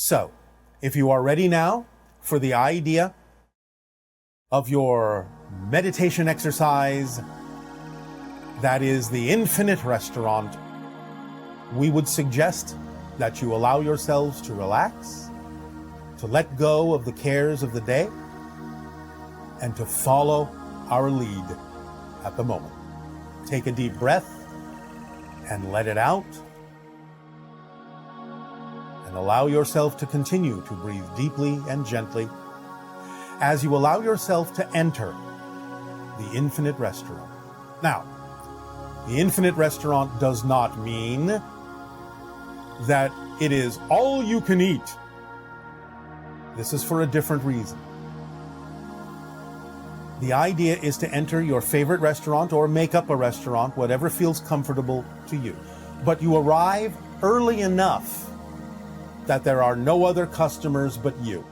So, if you are ready now for the idea of your meditation exercise, that is the infinite restaurant, we would suggest that you allow yourselves to relax, to let go of the cares of the day, and to follow our lead at the moment. Take a deep breath and let it out. And allow yourself to continue to breathe deeply and gently as you allow yourself to enter the infinite restaurant. Now, the infinite restaurant does not mean that it is all you can eat. This is for a different reason. The idea is to enter your favorite restaurant or make up a restaurant, whatever feels comfortable to you. But you arrive early enough that there are no other customers but you.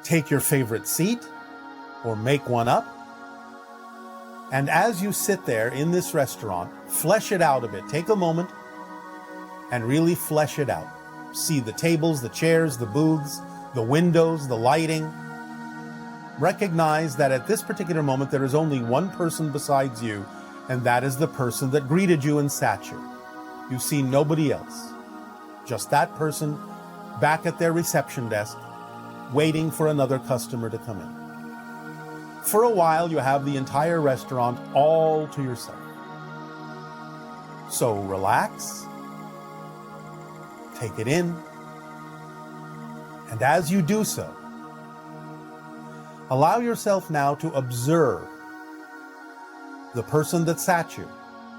Take your favorite seat or make one up. And as you sit there in this restaurant, flesh it out a bit. Take a moment and really flesh it out. See the tables, the chairs, the booths, the windows, the lighting. Recognize that at this particular moment, there is only one person besides you, and that is the person that greeted you and sat you. You see nobody else. Just that person back at their reception desk, waiting for another customer to come in. For a while, you have the entire restaurant all to yourself. So relax, take it in, and as you do so, allow yourself now to observe the person that sat you,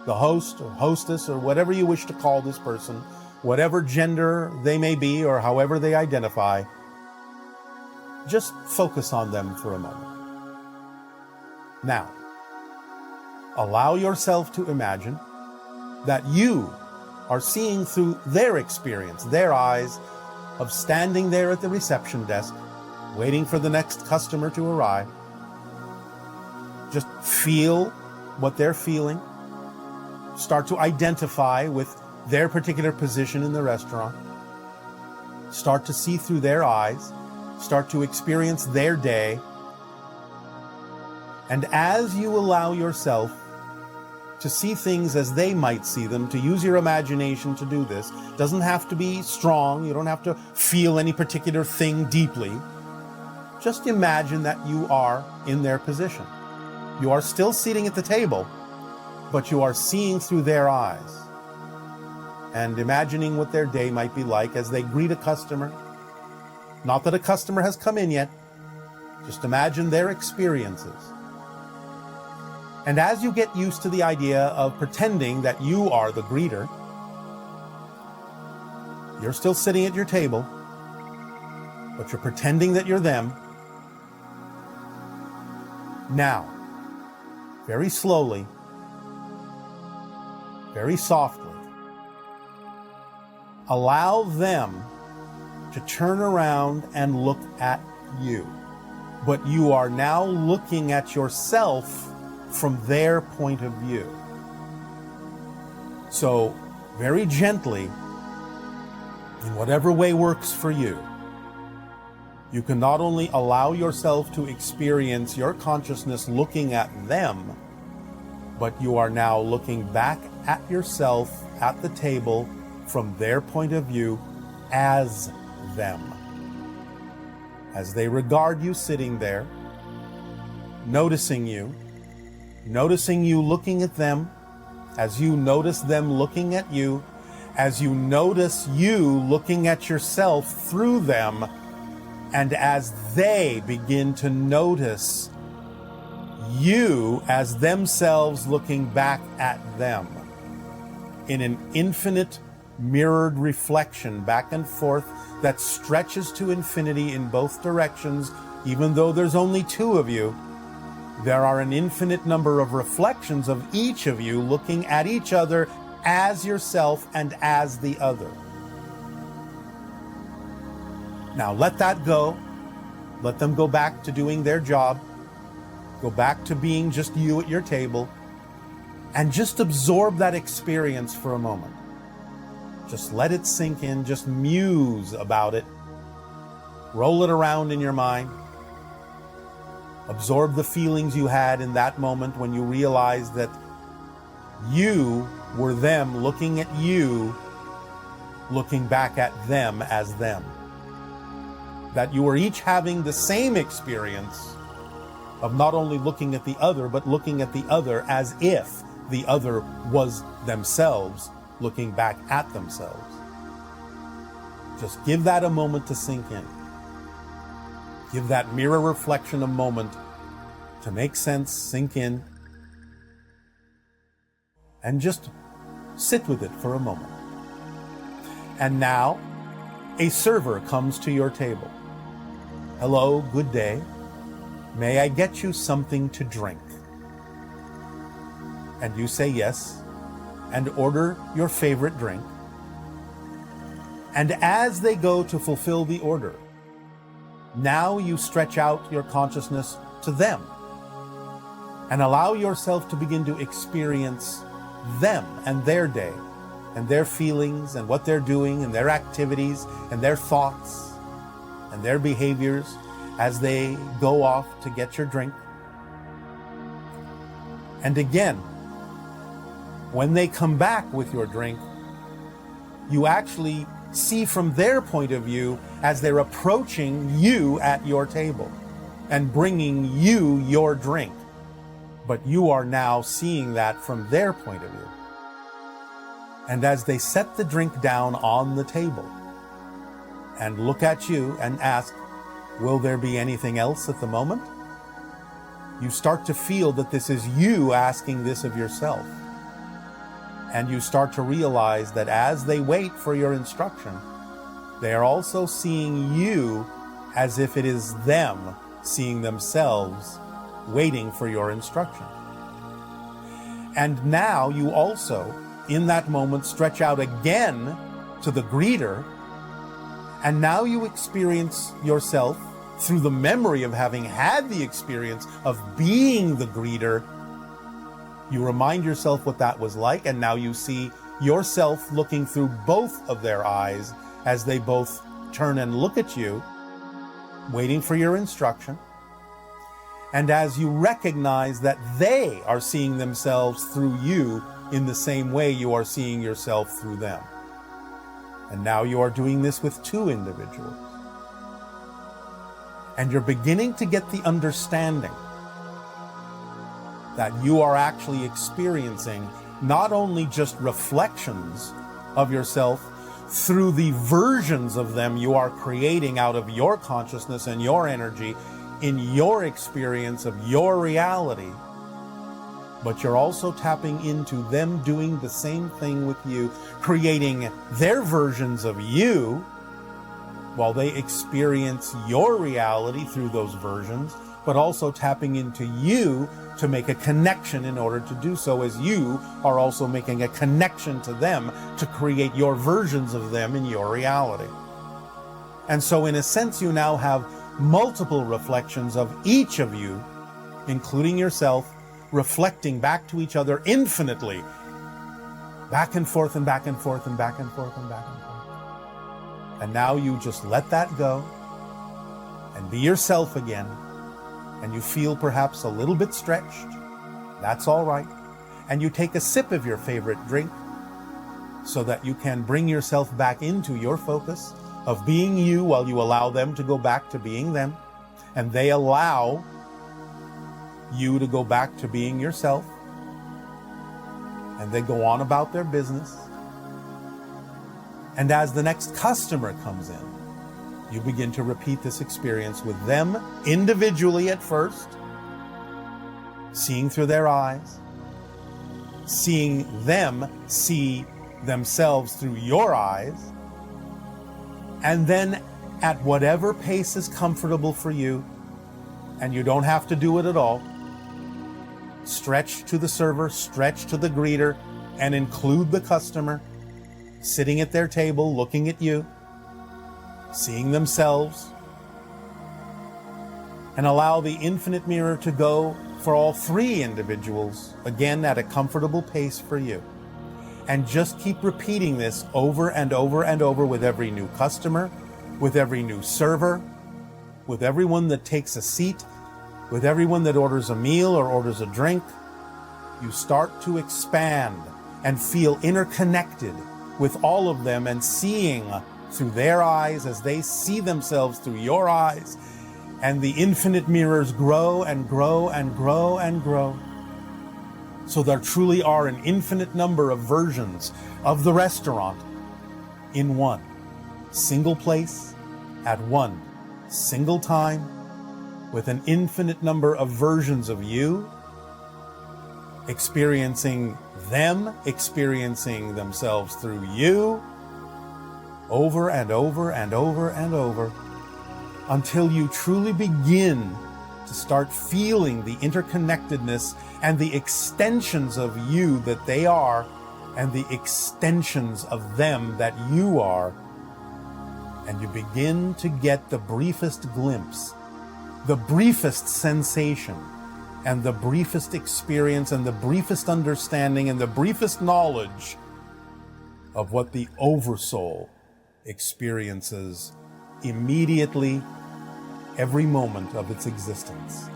the host or hostess or whatever you wish to call this person, whatever gender they may be or however they identify. Just focus on them for a moment. Now, allow yourself to imagine that you are seeing through their experience, their eyes of standing there at the reception desk, waiting for the next customer to arrive. Just feel what they're feeling. Start to identify with their particular position in the restaurant. Start to see through their eyes. Start to experience their day. And as you allow yourself to see things as they might see them, to use your imagination to do this, doesn't have to be strong. You don't have to feel any particular thing deeply. Just imagine that you are in their position. You are still sitting at the table, but you are seeing through their eyes and imagining what their day might be like as they greet a customer. Not that a customer has come in yet. Just imagine their experiences. And as you get used to the idea of pretending that you are the greeter, you're still sitting at your table, but you're pretending that you're them. Now, very slowly, very softly, allow them to turn around and look at you. But you are now looking at yourself from their point of view. So, very gently, in whatever way works for you, you can not only allow yourself to experience your consciousness looking at them, but you are now looking back at yourself at the table from their point of view as them. As they regard you sitting there, noticing you looking at them, as you notice them looking at you, as you notice you looking at yourself through them, and as they begin to notice you as themselves looking back at them in an infinite mirrored reflection back and forth that stretches to infinity in both directions. Even though there's only two of you, there are an infinite number of reflections of each of you looking at each other as yourself and as the other. Now let that go. Let them go back to doing their job. Go back to being just you at your table. And just absorb that experience for a moment. Just let it sink in, just muse about it. Roll it around in your mind. Absorb the feelings you had in that moment when you realized that you were them looking at you, looking back at them as them. That you were each having the same experience of not only looking at the other, but looking at the other as if the other was themselves looking back at themselves. Just give that a moment to sink in. Give that mirror reflection a moment to make sense, sink in, and just sit with it for a moment. And now, a server comes to your table. Hello, good day. May I get you something to drink? And you say yes, and order your favorite drink. And as they go to fulfill the order, now you stretch out your consciousness to them and allow yourself to begin to experience them and their day and their feelings and what they're doing and their activities and their thoughts and their behaviors as they go off to get your drink. And again, when they come back with your drink, you actually see from their point of view as they're approaching you at your table and bringing you your drink. But you are now seeing that from their point of view. And as they set the drink down on the table and look at you and ask, will there be anything else at the moment? You start to feel that this is you asking this of yourself. And you start to realize that as they wait for your instruction, they are also seeing you as if it is them seeing themselves waiting for your instruction. And now you also, in that moment, stretch out again to the greeter, and now you experience yourself through the memory of having had the experience of being the greeter. You remind yourself what that was like, and now you see yourself looking through both of their eyes as they both turn and look at you, waiting for your instruction. And as you recognize that they are seeing themselves through you in the same way you are seeing yourself through them. And now you are doing this with two individuals. And you're beginning to get the understanding that you are actually experiencing not only just reflections of yourself through the versions of them you are creating out of your consciousness and your energy in your experience of your reality, but you're also tapping into them doing the same thing with you, creating their versions of you while they experience your reality through those versions, but also tapping into you to make a connection in order to do so, as you are also making a connection to them to create your versions of them in your reality. And so in a sense, you now have multiple reflections of each of you, including yourself, reflecting back to each other infinitely, back and forth and back and forth and back and forth and back and forth. And now you just let that go and be yourself again. And you feel perhaps a little bit stretched. That's all right. And you take a sip of your favorite drink so that you can bring yourself back into your focus of being you while you allow them to go back to being them. And they allow you to go back to being yourself. And they go on about their business. And as the next customer comes in, you begin to repeat this experience with them individually at first, seeing through their eyes, seeing them see themselves through your eyes, and then at whatever pace is comfortable for you, and you don't have to do it at all, stretch to the server, stretch to the greeter, and include the customer sitting at their table looking at you, seeing themselves, and allow the infinite mirror to go for all three individuals, again at a comfortable pace for you. And just keep repeating this over and over and over with every new customer, with every new server, with everyone that takes a seat, with everyone that orders a meal or orders a drink. You start to expand and feel interconnected with all of them and seeing through their eyes as they see themselves through your eyes. And the infinite mirrors grow and grow and grow and grow. So there truly are an infinite number of versions of the restaurant in one single place, at one single time, with an infinite number of versions of you, experiencing them, experiencing themselves through you, over and over and over and over, until you truly begin to start feeling the interconnectedness and the extensions of you that they are, and the extensions of them that you are. And you begin to get the briefest glimpse, the briefest sensation, and the briefest experience, and the briefest understanding, and the briefest knowledge of what the Oversoul experiences immediately, every moment of its existence.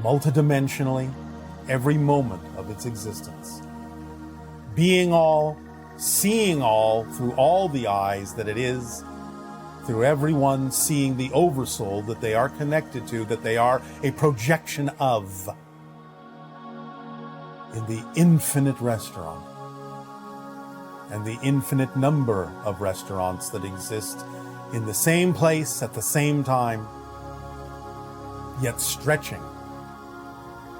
Multidimensionally, every moment of its existence. Being all, seeing all through all the eyes that it is, through everyone seeing the Oversoul that they are connected to, that they are a projection of, in the infinite restaurant, and the infinite number of restaurants that exist in the same place at the same time, yet stretching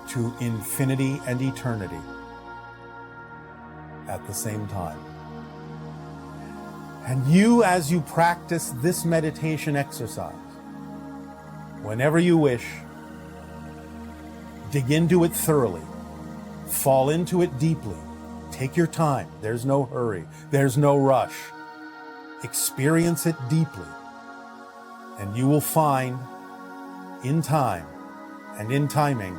to infinity and eternity at the same time. And you, as you practice this meditation exercise, whenever you wish, dig into it thoroughly, fall into it deeply, take your time, there's no hurry, there's no rush. Experience it deeply, and you will find in time and in timing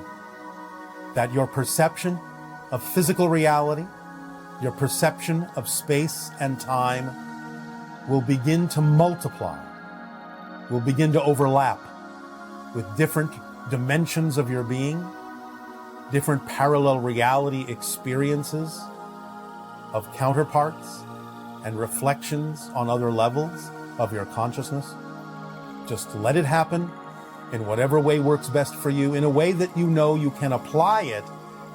that your perception of physical reality, your perception of space and time will begin to multiply, will begin to overlap with different dimensions of your being, different parallel reality experiences of counterparts and reflections on other levels of your consciousness. Just let it happen in whatever way works best for you, in a way that you know you can apply it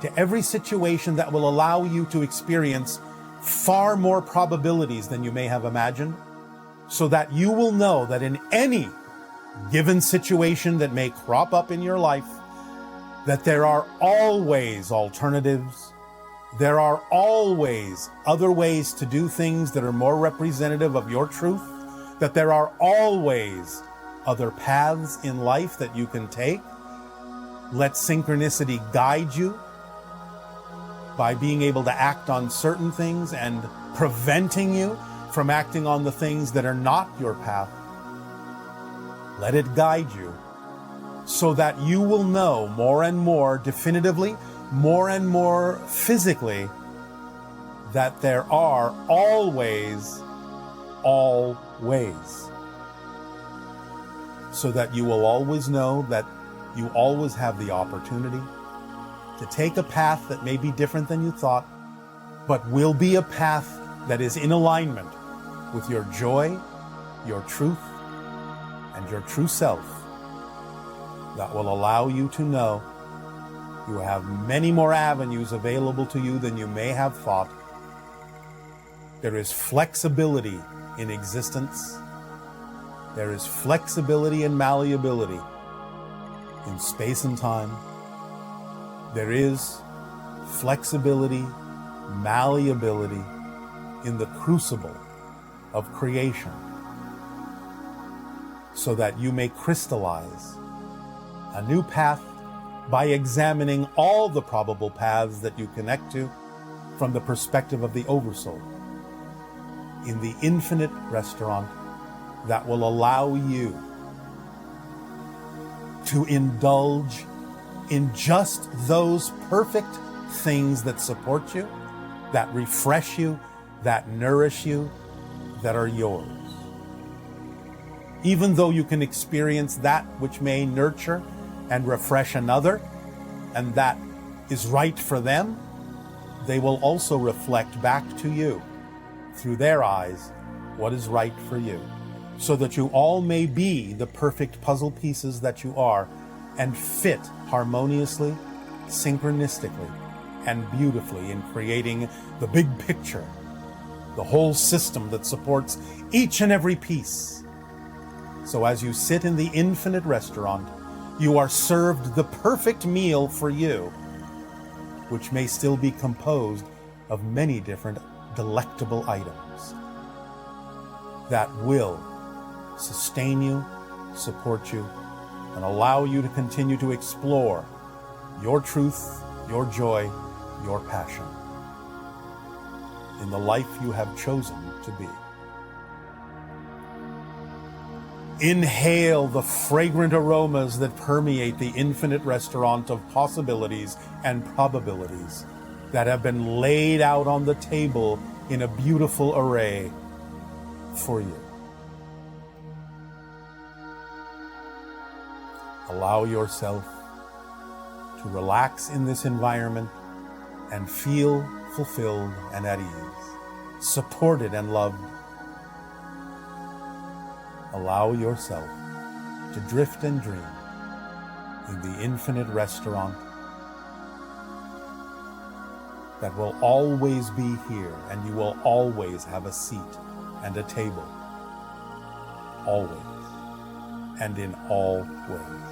to every situation that will allow you to experience far more probabilities than you may have imagined, so that you will know that in any given situation that may crop up in your life, that there are always alternatives. There are always other ways to do things that are more representative of your truth, that there are always other paths in life that you can take. Let synchronicity guide you by being able to act on certain things and preventing you from acting on the things that are not your path. Let it guide you so that you will know more and more definitively, more and more physically, that there are always all ways. So that you will always know that you always have the opportunity to take a path that may be different than you thought, but will be a path that is in alignment with your joy, your truth, and your true self, that will allow you to know you have many more avenues available to you than you may have thought. There is flexibility in existence. There is flexibility and malleability in space and time. There is flexibility, malleability in the crucible of creation, so that you may crystallize a new path by examining all the probable paths that you connect to from the perspective of the Oversoul in the infinite restaurant that will allow you to indulge in just those perfect things that support you, that refresh you, that nourish you, that are yours. Even though you can experience that which may nurture and refresh another, and that is right for them, they will also reflect back to you, through their eyes, what is right for you, so that you all may be the perfect puzzle pieces that you are, and fit harmoniously, synchronistically, and beautifully in creating the big picture, the whole system that supports each and every piece. So as you sit in the infinite restaurant, you are served the perfect meal for you, which may still be composed of many different delectable items that will sustain you, support you, and allow you to continue to explore your truth, your joy, your passion in the life you have chosen to be. Inhale the fragrant aromas that permeate the infinite restaurant of possibilities and probabilities that have been laid out on the table in a beautiful array for you. Allow yourself to relax in this environment and feel fulfilled and at ease, supported and loved. Allow yourself to drift and dream in the infinite restaurant that will always be here, and you will always have a seat and a table, always and in all ways.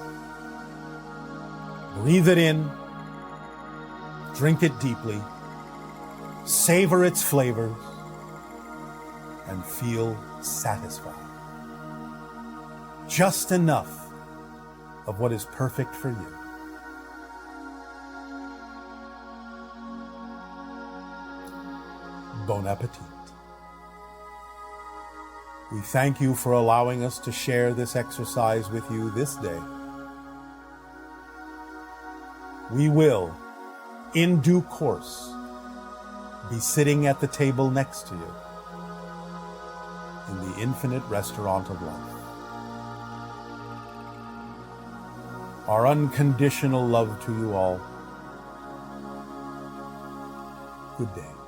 Breathe it in, drink it deeply, savor its flavors, and feel satisfied. Just enough of what is perfect for you. Bon appetit. We thank you for allowing us to share this exercise with you this day. We will, in due course, be sitting at the table next to you in the infinite restaurant of life. Our unconditional love to you all. Good day.